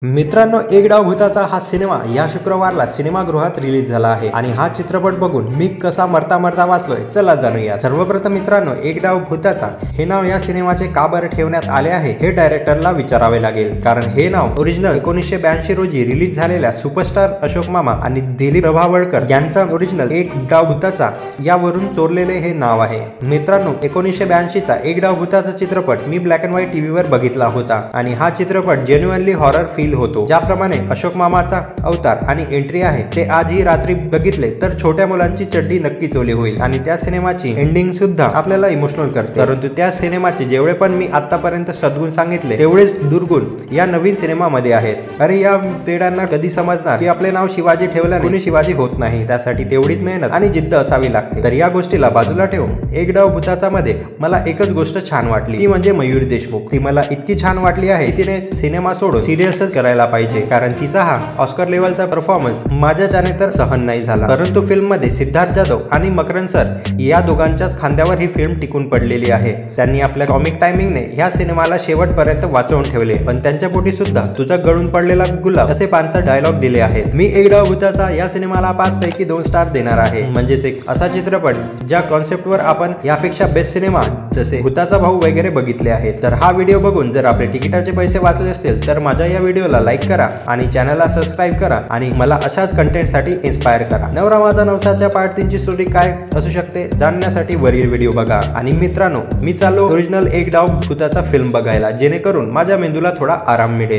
मित्रांनो, एक डाव भूताचा हा सिनेमा या शुक्रवारला सिनेमागृहात रिलीज झाला आहे आणि हा चित्रपट बघून मी कसा मरता मरता वाचलोय चला जाणूया। सर्वप्रथम मित्रांनो, एक डाव भूताचा हे नाव या सिनेमाचे का बरं ठेवण्यात आले आहे हे डायरेक्टरला विचारावे लागेल, कारण हे नाव ओरिजिनल 1982 रोजी रिलीज झालेल्या सुपरस्टार अशोक मामा आणि दिलीप प्रभावळकर यांचा ओरिजिनल एक डाव भूताचा यावरून चोरलेले हे नाव आहे। मित्रांनो, 1982 चा एक डाव भूताचा चित्रपट मी ब्लॅक अँड व्हाईट टीव्हीवर बघितला होता आणि हा चित्रपट जेन्युइनली हॉरर फील होतो। ज्याप्रमाणे अशोक मामाचा अवतार आणि एंट्री आहे ते आजही रात्री बघितले तर छोट्या मुलांची चड्डी नक्कीच ओली होईल आणि त्या सिनेमाची एंडिंग सुद्धा आपल्याला इमोशनल करते। परंतु त्या सिनेमाचे जेवढे पण मी आतापर्यंत सद्गुण सांगितले तेवढेच दुर्गुण या नवीन सिनेमामध्ये आहेत। अरे या वेड्यांना कधी समजणार की आपले नाव शिवाजी ठेवल्याने कोणी शिवाजी होत नाही, त्यासाठी तेवढीच मेहनत आणि जिद्द असावी लागते। तर या गोष्टीला बाजूला ठेवून एक डाव भूताचा मध्ये मला एकच गोष्ट छान वाटली, ती म्हणजे मयुरी देशमुख। ती मला इतकी छान वाटली आहे तिने सिनेमा सोडून सिरियसच करायला पाहिजे, कारण तिचा हा ऑस्कर लेवलचा परफॉर्मन्स माझ्याच्याने तर सहन नाही झाला। परंतु फिल्म मध्ये सिद्धार्थ जाधव आणि मकरन सर या दोघांच्याच खांद्यावर ही फिल्म टिकून पडलेली आहे। त्यांनी आपल्या कॉमिक टायमिंगने या सिनेमाला शेवटपर्यंत वाचवून ठेवले, पण त्यांच्या पोटी सुद्धा तुझा गळून पडलेला गुलाब असे 5 डायलॉग दिले आहेत। मी एक डाव भूताचा या सिनेमाला 5 पैकी 2 स्टार देणार आहे। म्हणजेच एक असा चित्रपट ज्या कॉन्सेप्टवर आपण यापेक्षा बेस्ट सिनेमा जसे भूताचा भाऊ वगैरे बघितले आहेत। तर हा व्हिडिओ बघून जर आपले तिकिटाचे पैसे वाचले असतील तर माझ्या या व्हिडिओला लाईक करा आणि चॅनलला सबस्क्राईब करा आणि मला अशाच कंटेंटसाठी इन्स्पायर करा। नवरा माझा नवसाच्या पार्ट 3 ची स्टोरी काय असू शकते जाणण्यासाठी वरील व्हिडिओ बघा। आणि मित्रांनो, मी चाललो ओरिजिनल एक डाव भूताचा फिल्म बघायला, जेणेकरून माझ्या मेंदूला थोडा आराम मिळेल।